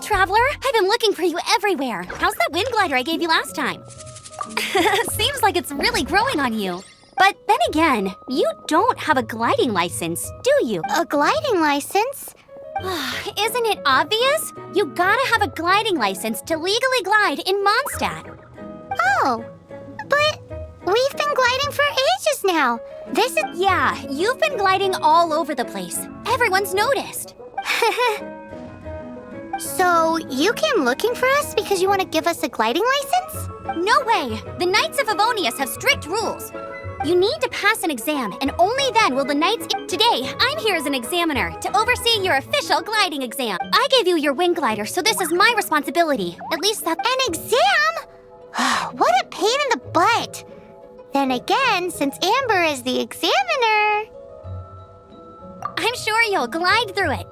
traveler! I've been looking for you everywhere. How's that wind glider I gave you last time? Seems like it's really growing on you. But then again, you don't have a gliding license, do you? A gliding license? Isn't it obvious? You gotta have a gliding license to legally glide in Mondstadt. Oh, but we've been gliding for ages now. This is... Yeah, you've been gliding all over the place. Everyone's noticed. So, you came looking for us because you want to give us a gliding license? No way! The Knights of Avonius have strict rules. You need to pass an exam, and only then will the Knights... Today, I'm here as an examiner to oversee your official gliding exam. I gave you your wind glider, so this is my responsibility. At least that... An exam? What a pain in the butt. Then again, since Amber is the examiner... I'm sure you'll glide through it.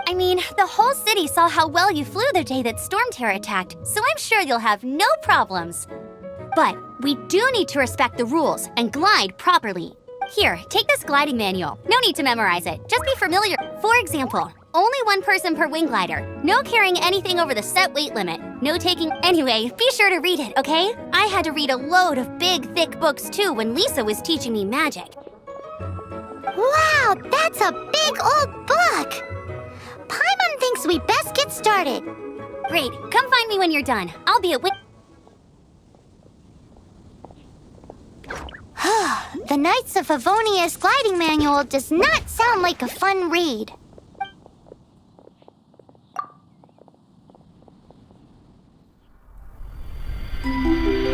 I mean, the whole city saw how well you flew the day that Storm Terror attacked, so I'm sure you'll have no problems. But we do need to respect the rules and glide properly. Here, take this gliding manual. No need to memorize it, just be familiar. For example, only one person per wing glider. No carrying anything over the set weight limit. No taking... Anyway, be sure to read it, okay? I had to read a load of big, thick books too when Lisa was teaching me magic. Wow, that's a big old book! Paimon thinks we best get started. Great, come find me when you're done. I'll be at... The Knights of Avonius gliding manual does not sound like a fun read.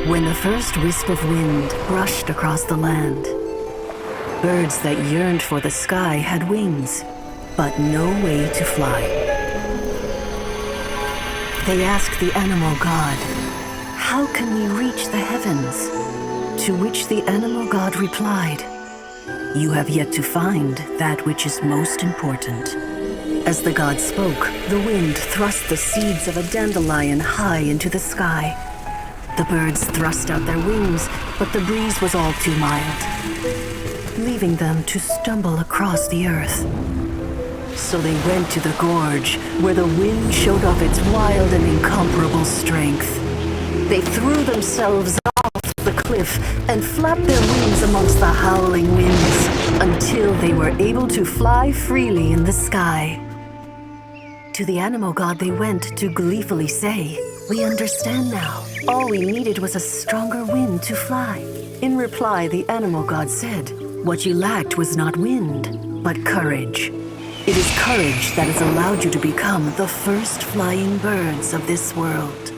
When the first wisp of wind brushed across the land, birds that yearned for the sky had wings, but no way to fly. They asked the animal god, "How can we reach the heavens?" To which the animal god replied, "You have yet to find that which is most important." As the god spoke, the wind thrust the seeds of a dandelion high into the sky. The birds thrust out their wings, but the breeze was all too mild, leaving them to stumble across the earth. So they went to the gorge, where the wind showed off its wild and incomparable strength. They threw themselves off the cliff and flapped their wings amongst the howling winds until they were able to fly freely in the sky. To the animal god they went to gleefully say, "We understand now. All we needed was a stronger wind to fly." In reply, the animal god said, "What you lacked was not wind, but courage. It is courage that has allowed you to become the first flying birds of this world."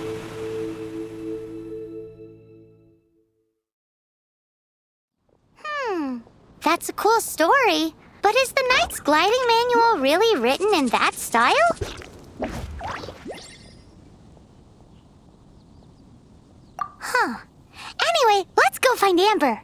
That's a cool story. But is the Knight's gliding manual really written in that style? Huh. Anyway, let's go find Amber.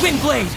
Rising Blade!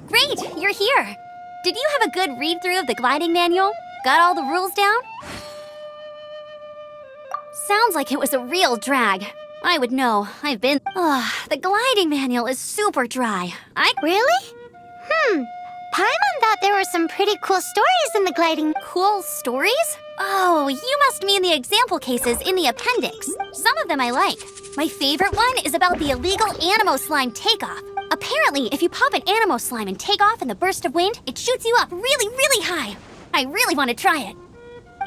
Great, you're here. Did you have a good read-through of the gliding manual? Got all the rules down? Sounds like it was a real drag. I would know. I've been... the gliding manual is super dry. Really? Paimon thought there were some pretty cool stories in the gliding. Cool stories? Oh, you must mean the example cases in the appendix. Some of them I like. My favorite one is about the illegal Animo slime takeoff. Apparently, if you pop an Animo slime and take off in the burst of wind, it shoots you up really, really high. I really want to try it.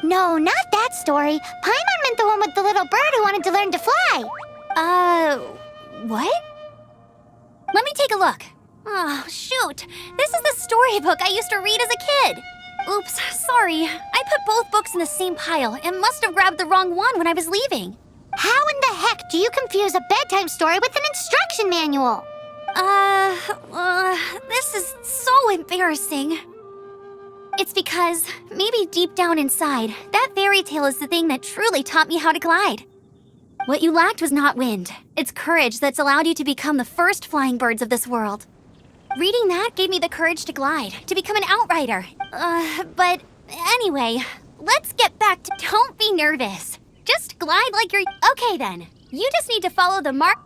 No, not that story. Paimon meant the one with the little bird who wanted to learn to fly. What? Let me take a look. Oh, shoot. This is the storybook I used to read as a kid. Oops, sorry. I put both books in the same pile and must have grabbed the wrong one when I was leaving. How in the heck do you confuse a bedtime story with an instruction manual? This is so embarrassing. It's because, maybe deep down inside, that fairy tale is the thing that truly taught me how to glide. What you lacked was not wind. It's courage that's allowed you to become the first flying birds of this world. Reading that gave me the courage to glide, to become an outrider. But anyway, let's get back to... Don't be nervous. Just glide like you're... Okay then. You just need to follow the mark...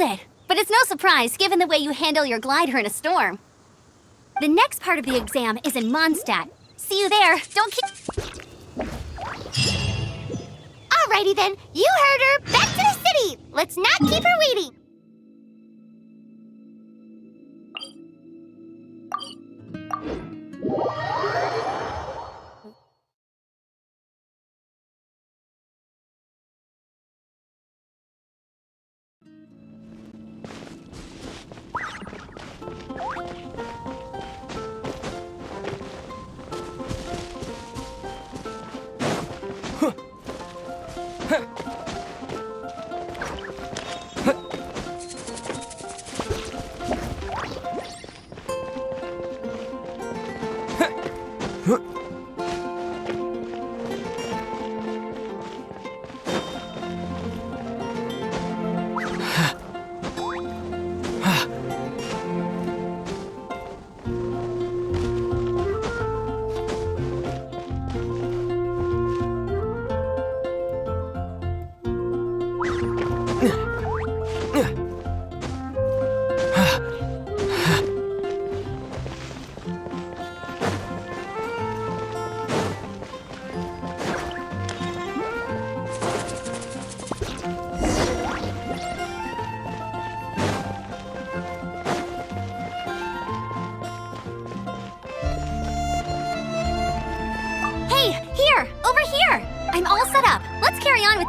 It. But it's no surprise, given the way you handle your glider in a storm. The next part of the exam is in Mondstadt. See you there. Don't keep... Alrighty then, you heard her. Back to the city. Let's not keep her waiting.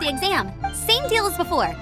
the exam. Same deal as before.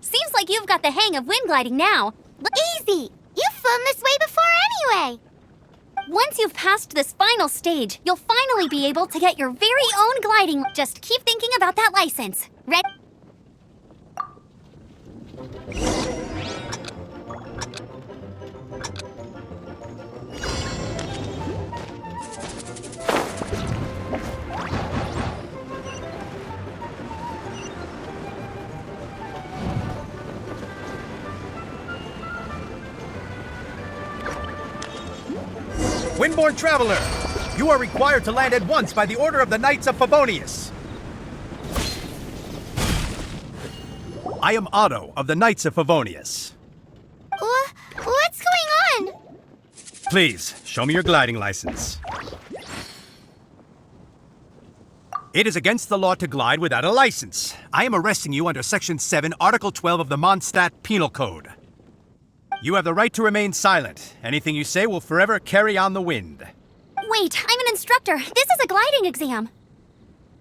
Seems like you've got the hang of wind gliding now. Easy! You've flown this way before anyway! Once you've passed this final stage, you'll finally be able to get your very own gliding. Just keep thinking about that license. Ready? Windborne Traveler, you are required to land at once by the order of the Knights of Favonius. I am Otto of the Knights of Favonius. What's going on? Please, show me your gliding license. It is against the law to glide without a license. I am arresting you under Section 7, Article 12 of the Mondstadt Penal Code. You have the right to remain silent. Anything you say will forever carry on the wind. Wait, I'm an instructor. This is a gliding exam.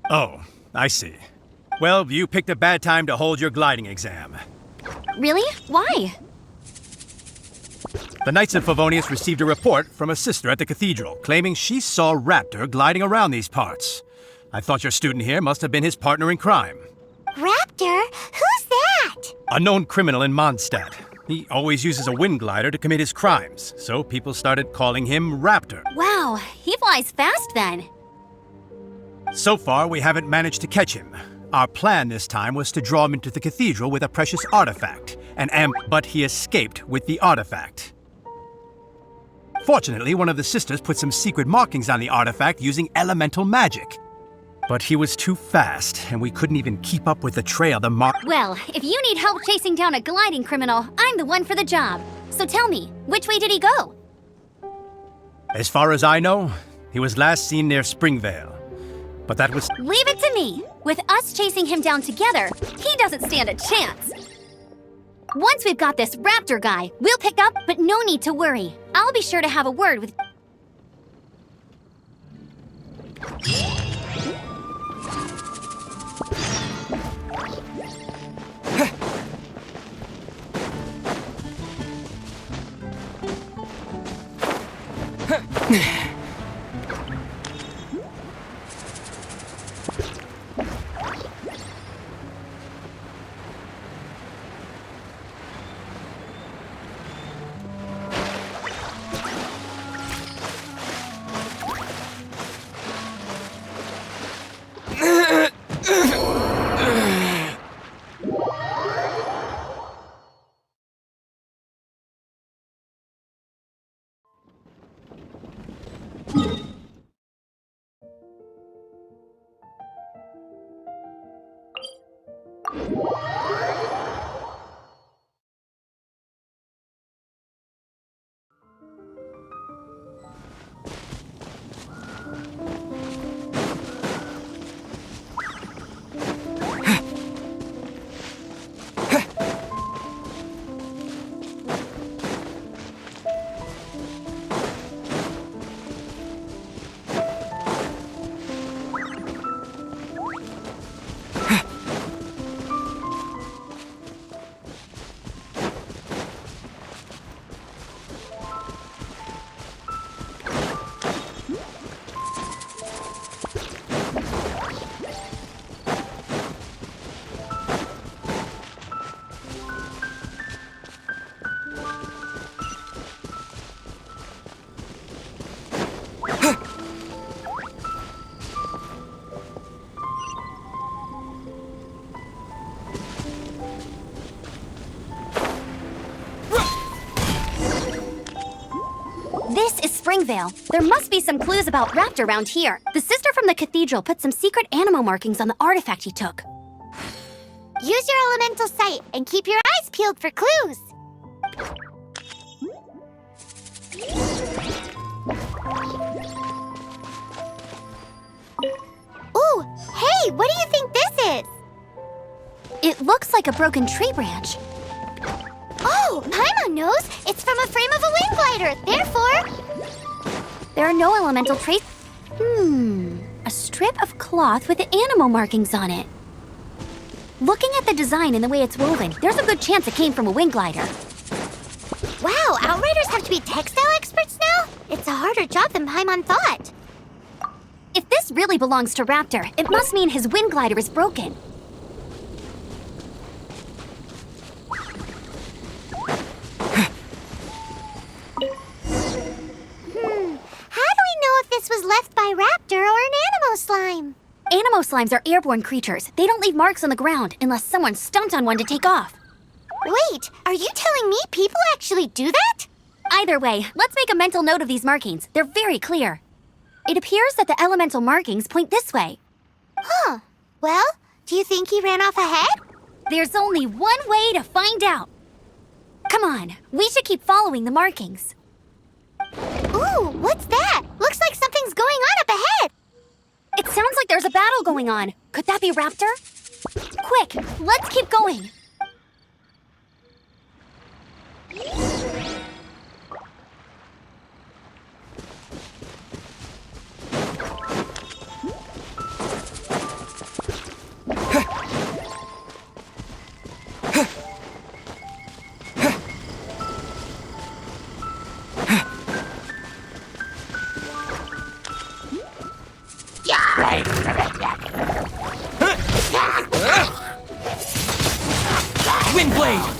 Oh, I see. Well, you picked a bad time to hold your gliding exam. Really? Why? The Knights of Favonius received a report from a sister at the cathedral claiming she saw Raptor gliding around these parts. I thought your student here must have been his partner in crime. Raptor? Who's that? A known criminal in Mondstadt. He always uses a wind glider to commit his crimes, so people started calling him Raptor. Wow, he flies fast then. So far, we haven't managed to catch him. Our plan this time was to draw him into the cathedral with a precious artifact, but he escaped with the artifact. Fortunately, one of the sisters put some secret markings on the artifact using elemental magic. But he was too fast, and we couldn't even keep up with the trail the Well, if you need help chasing down a gliding criminal, I'm the one for the job. So tell me, which way did he go? As far as I know, he was last seen near Springvale. But that was... Leave it to me. With us chasing him down together, he doesn't stand a chance. Once we've got this raptor guy, we'll pick up, but no need to worry. I'll be sure to have a word with... This is Springvale. There must be some clues about Raptor around here. The sister from the cathedral put some secret animal markings on the artifact he took. Use your elemental sight and keep your eyes peeled for clues. Ooh, hey, what do you think this is? It looks like a broken tree branch. Oh, Paimon knows. It's from a frame of a wing glider. Therefore, There are no elemental traces. A strip of cloth with animal markings on it. Looking at the design and the way it's woven, there's a good chance it came from a wing glider. wow, Outriders have to be textile experts now? It's a harder job than Paimon thought. If this really belongs to Raptor, it must mean his wing glider is broken. How do we know if this was left by Raptor or an Animo slime? Animo slimes are airborne creatures. They don't leave marks on the ground unless someone stomped on one to take off. Wait, are you telling me people actually do that? Either way, let's make a mental note of these markings. They're very clear. It appears that the elemental markings point this way. Huh. Well, do you think he ran off ahead? There's only one way to find out. Come on, we should keep following the markings. Ooh, what's that? Looks like something's going on up ahead. It sounds like there's a battle going on. Could that be Raptor? Quick, let's keep going. Wind blade!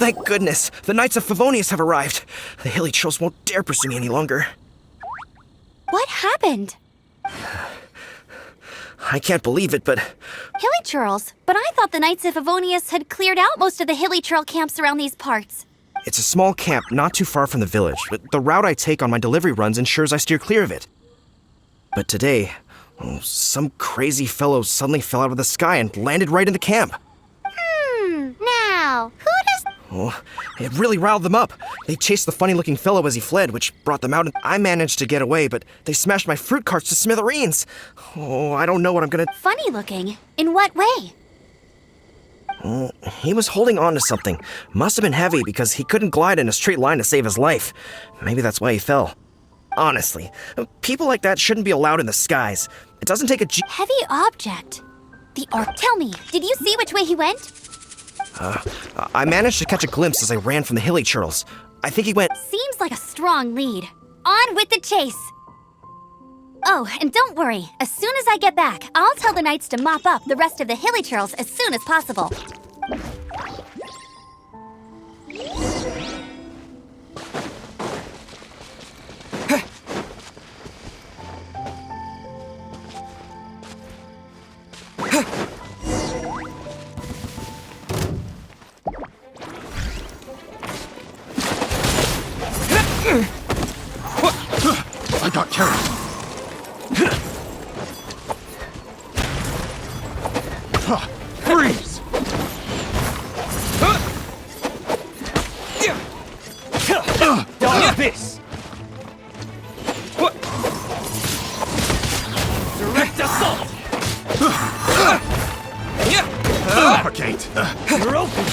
Thank goodness, the Knights of Favonius have arrived. The hilly trolls won't dare pursue me any longer. What happened? I can't believe it, but Hilly churls? But I thought the Knights of Favonius had cleared out most of the hilly churl camps around these parts. it's a small camp not too far from the village. But the route I take on my delivery runs ensures I steer clear of it. But today, some crazy fellow suddenly fell out of the sky and landed right in the camp. Now, who does... Oh, it really riled them up. They chased the funny-looking fellow as he fled, which brought them out, and I managed to get away, but they smashed my fruit carts to smithereens. Oh, I don't know what I'm gonna... Funny looking? In what way? He was holding on to something. Must have been heavy because he couldn't glide in a straight line to save his life. Maybe that's why he fell. Honestly, people like that shouldn't be allowed in the skies. It doesn't take a Heavy object. The arc. Tell me, did you see which way he went? I managed to catch a glimpse as I ran from the hilly churls. I think he went... Seems like a strong lead. On with the chase. Oh, and don't worry. As soon as I get back, I'll tell the knights to mop up the rest of the hilly churls as soon as possible. I got carried. Freeze! Dodge this! Direct assault! Propagate! You're open!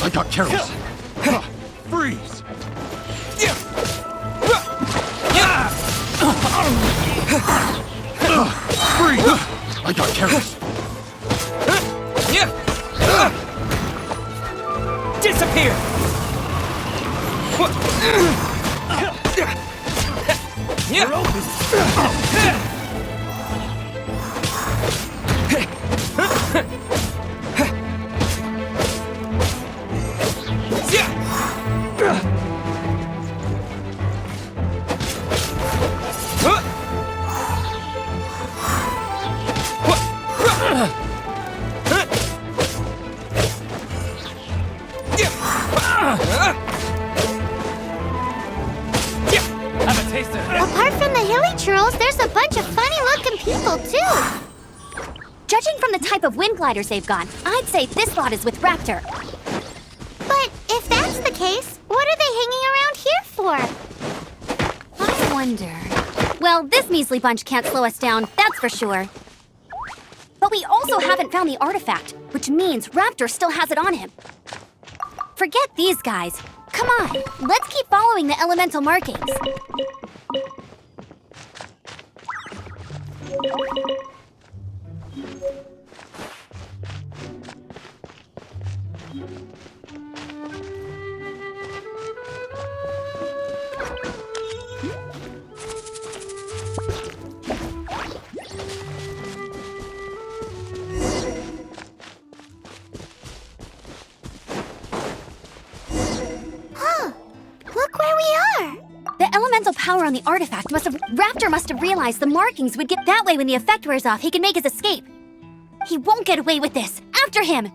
I got carried. Freeze! Freeze! I got carried. Disappear! You're open! Have a taste of this. Apart from the hilly churls, there's a bunch of funny-looking people, too. Judging from the type of wind gliders they've got, I'd say this lot is with Raptor. But if that's the case, what are they hanging around here for? I wonder... Well, this measly bunch can't slow us down, that's for sure. But we also haven't found the artifact, which means Raptor still has it on him. Forget these guys. Come on, let's keep following the elemental markings. Look where we are. The elemental power on the artifact Raptor must have realized the markings would get that way when the effect wears off, he can make his escape. He won't get away with this. After him!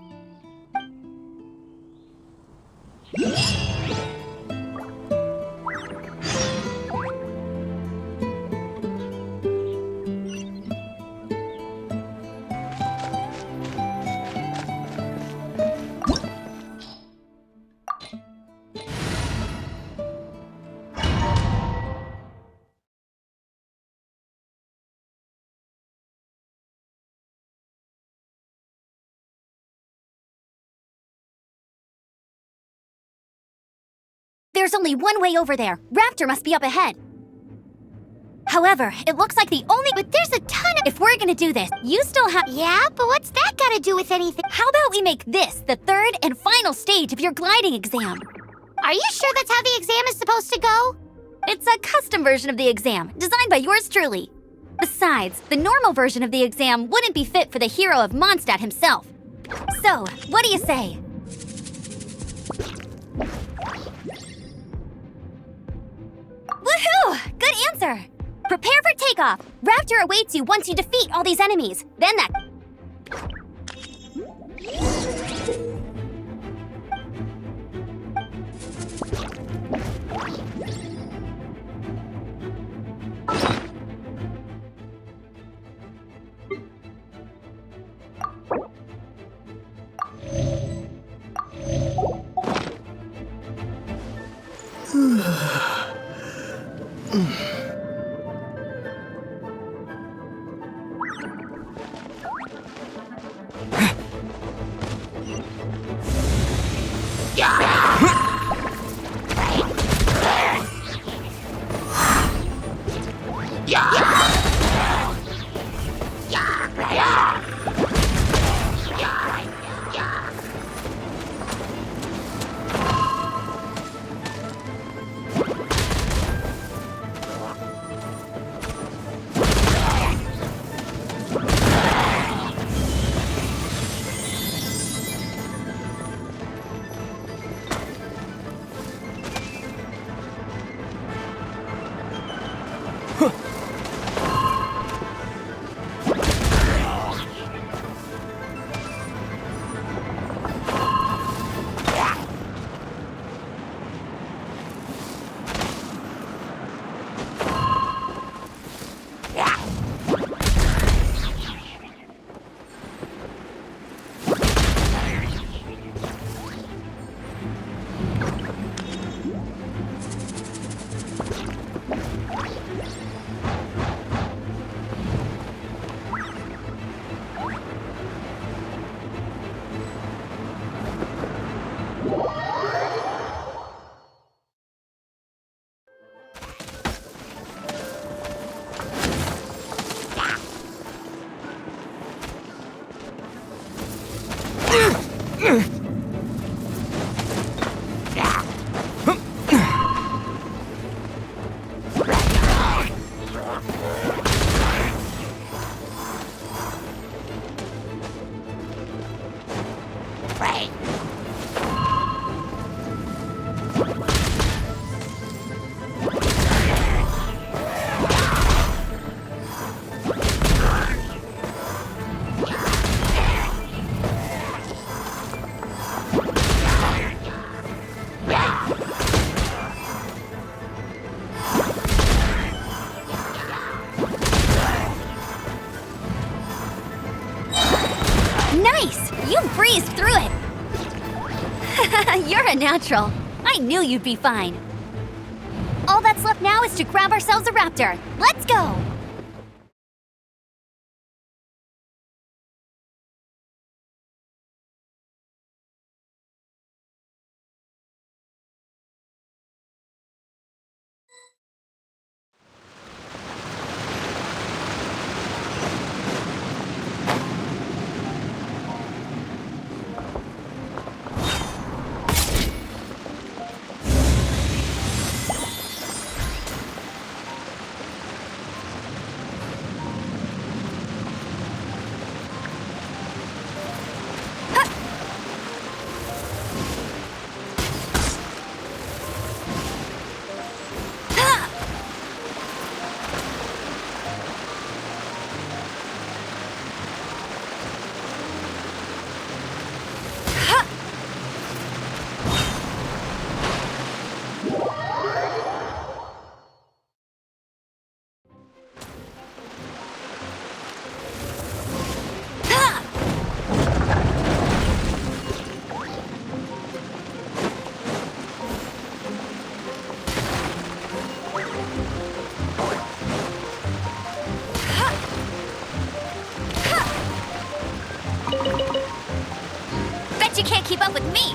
There's only one way over there. Raptor must be up ahead. However, it looks like the only... But there's a ton of... If we're gonna do this, you still have... Yeah, but what's that got to do with anything? How about we make this the third and final stage of your gliding exam? Are you sure that's how the exam is supposed to go? It's a custom version of the exam, designed by yours truly. Besides, the normal version of the exam wouldn't be fit for the hero of Mondstadt himself. So, what do you say? Woohoo! Good answer! Prepare for takeoff! Raptor awaits you once you defeat all these enemies. Then that... Nice! You breezed through it! You're a natural. I knew you'd be fine. All that's left now is to grab ourselves a raptor. Let's go! Bet you can't keep up with me!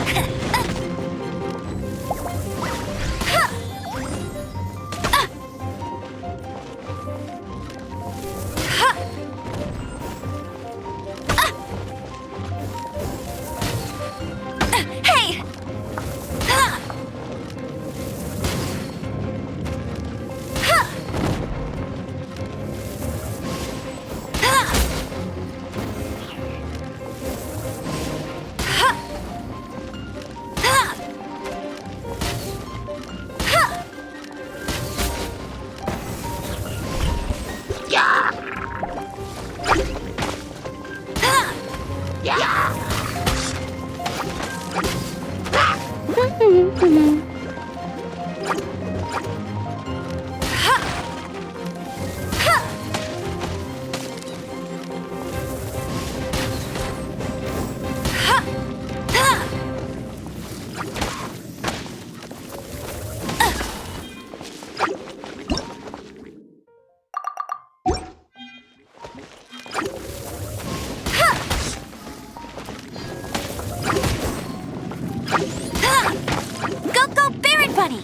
Hey! Go, go, Baron Bunny!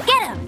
Get him!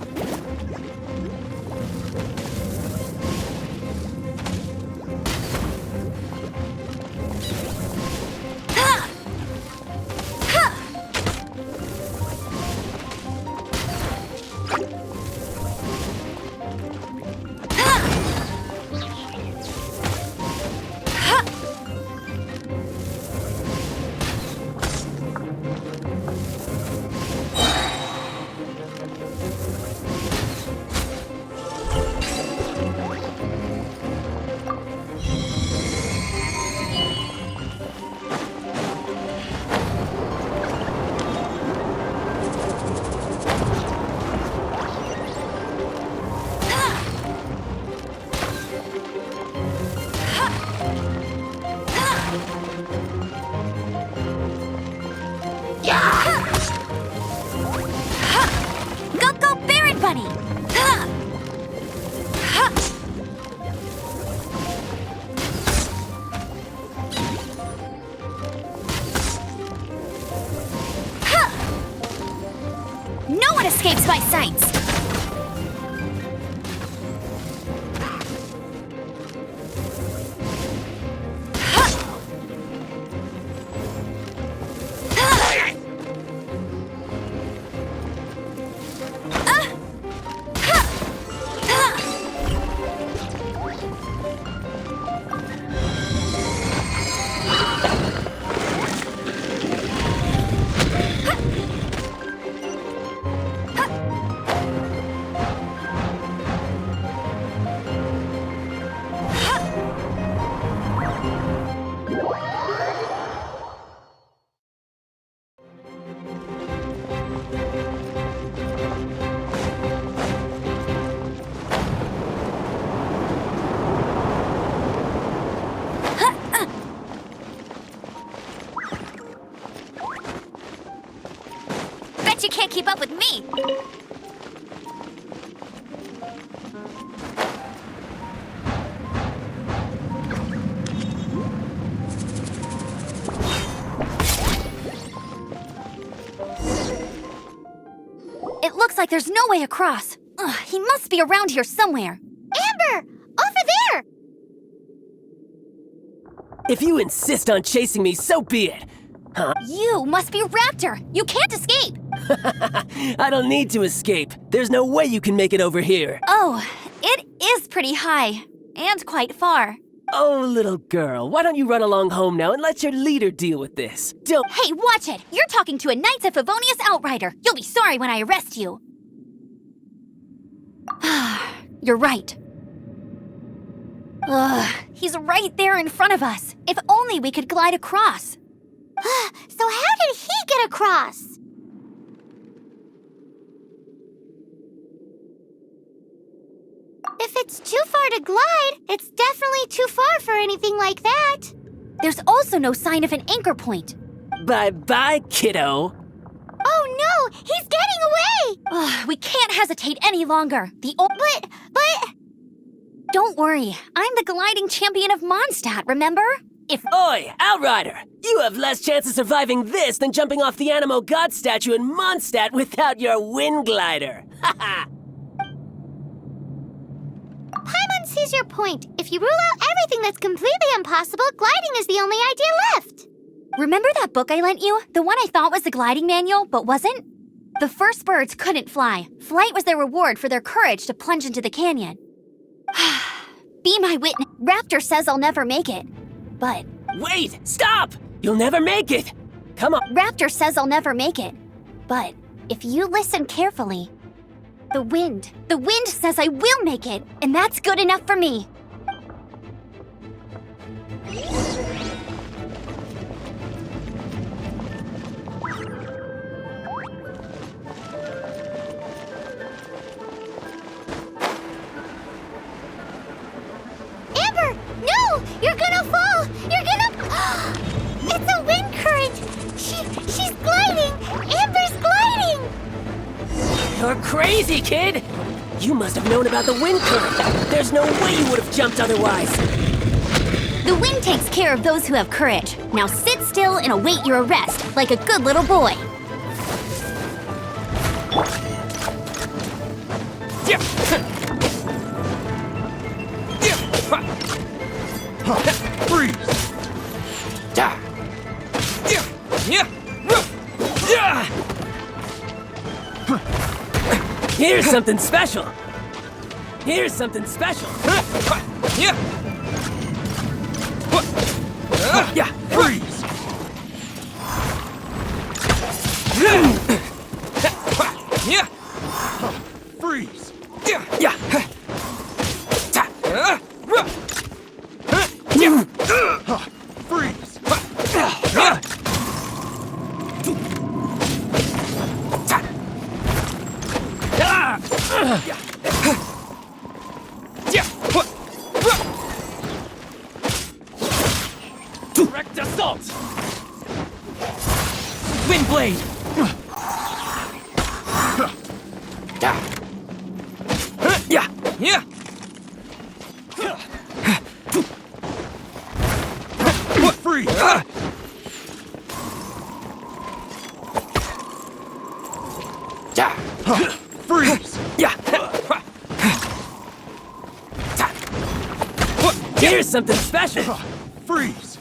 Go, go, Baron Bunny! No one escapes my sights! Bet you can't keep up with me! It looks like there's no way across. Ugh, he must be around here somewhere. Amber! Over there! If you insist on chasing me, so be it. You must be Raptor! You can't escape! I don't need to escape. There's no way you can make it over here. Oh, it is pretty high. And quite far. Oh, little girl, why don't you run along home now and let your leader deal with this? Don't— Hey, watch it! You're talking to a Knights of Favonius outrider! You'll be sorry when I arrest you! You're right. Ugh, he's right there in front of us. If only we could glide across. So how did he get across? If it's too far to glide, it's definitely too far for anything like that. There's also no sign of an anchor point. Bye-bye, kiddo. Oh no, he's getting away! Ugh, we can't hesitate any longer. But... Don't worry, I'm the gliding champion of Mondstadt, remember? If— Oi, Outrider! You have less chance of surviving this than jumping off the Animo God statue in Mondstadt without your wind glider. Haha! Paimon sees your point. If you rule out everything that's completely impossible, gliding is the only idea left. Remember that book I lent you? The one I thought was the gliding manual, but wasn't? The first birds couldn't fly. Flight was their reward for their courage to plunge into the canyon. Be my witness. Raptor says I'll never make it. But Wait! Stop! You'll never make it! Come on! Raptor says I'll never make it. But if you listen carefully, the wind says I will make it, and that's good enough for me. Amber, no! You're gonna fall! You're gonna... It's a wind current! She's gliding! Amber's gliding! You're crazy, kid! You must have known about the wind current. There's no way you would have jumped otherwise. The wind takes care of those who have courage. Now sit still and await your arrest, like a good little boy. Freeze! Here's something special. Here's something special. Freeze! Freeze! Freeze! Direct assault! Wind blade! Freeze! Freeze! Here's something special. Freeze!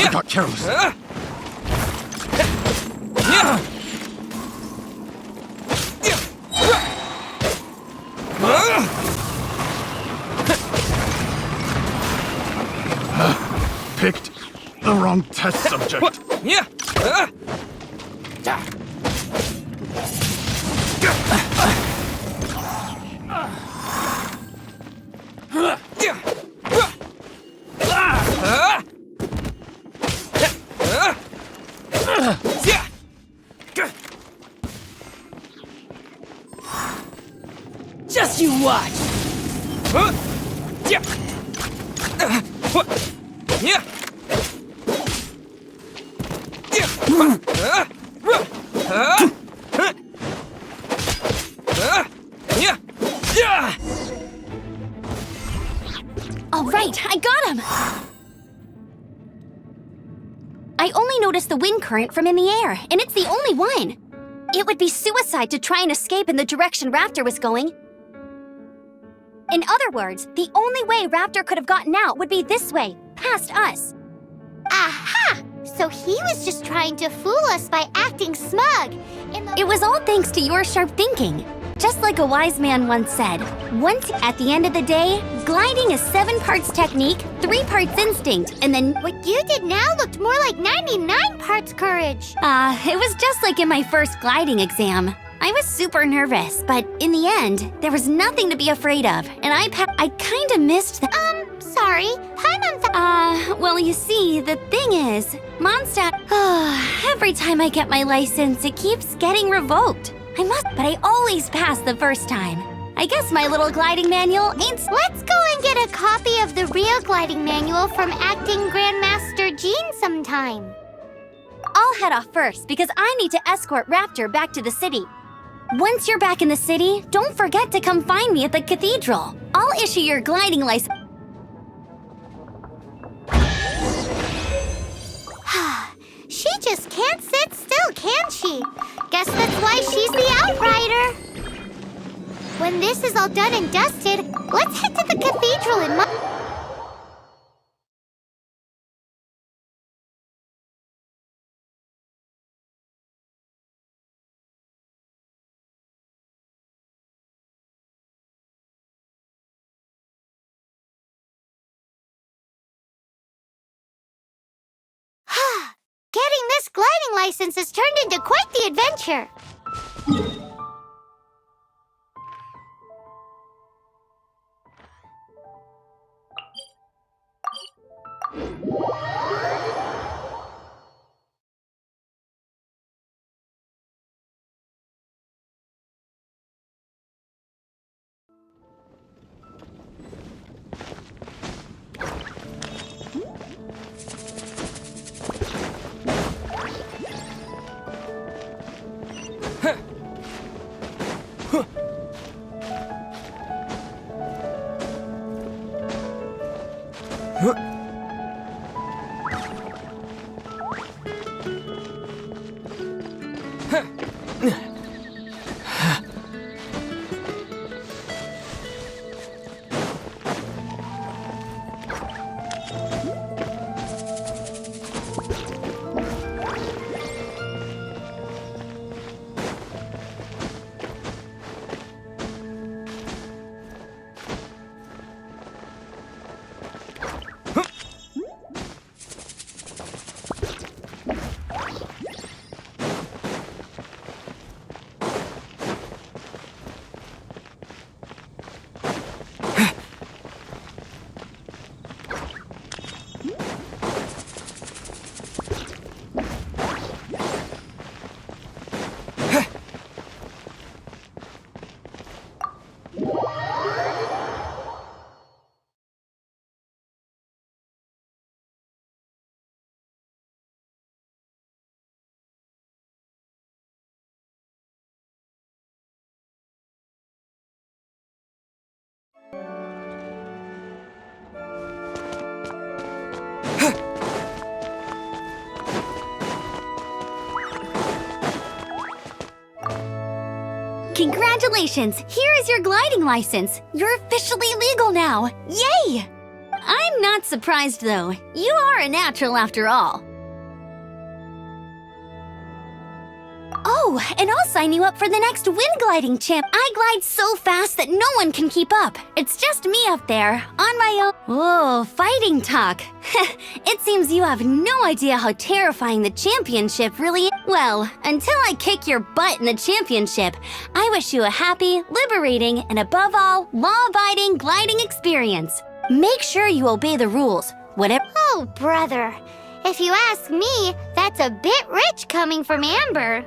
I got careless. Picked the wrong test subject. Just you watch. All right, I got him! I only noticed the wind current from in the air, and it's the only one. It would be suicide to try and escape in the direction Raptor was going. In other words, the only way Raptor could have gotten out would be this way, past us. Aha! So he was just trying to fool us by acting smug. It was all thanks to your sharp thinking. Just like a wise man once said, once at the end of the day, gliding is 7 parts technique, 3 parts instinct, and then What you did now looked more like 99 parts courage. it was just like in my first gliding exam. I was super nervous, but in the end, there was nothing to be afraid of, and I kinda missed the— Sorry. well, you see, the thing is, Mondstadt, every time I get my license, it keeps getting revoked. But I always pass the first time. I guess my little gliding manual ain't— Let's go and get a copy of the real gliding manual from Acting Grandmaster Jean sometime. I'll head off first because I need to escort Raptor back to the city. Once you're back in the city, don't forget to come find me at the cathedral. I'll issue your gliding license. She just can't sit still, can she? Guess that's why she's the outrider. When this is all done and dusted, let's head to the cathedral and Getting this gliding license has turned into quite the adventure. Congratulations! Here is your gliding license. You're officially legal now. Yay! I'm not surprised, though. You are a natural after all. Oh, and I'll sign you up for the next wind gliding champ. I glide so fast that no one can keep up. It's just me up there, on my own. Whoa, fighting talk. It seems you have no idea how terrifying the championship really is. Well, until I kick your butt in the championship, I wish you a happy, liberating, and above all, law-abiding gliding experience. Make sure you obey the rules, whatever— Oh, brother. If you ask me, that's a bit rich coming from Amber.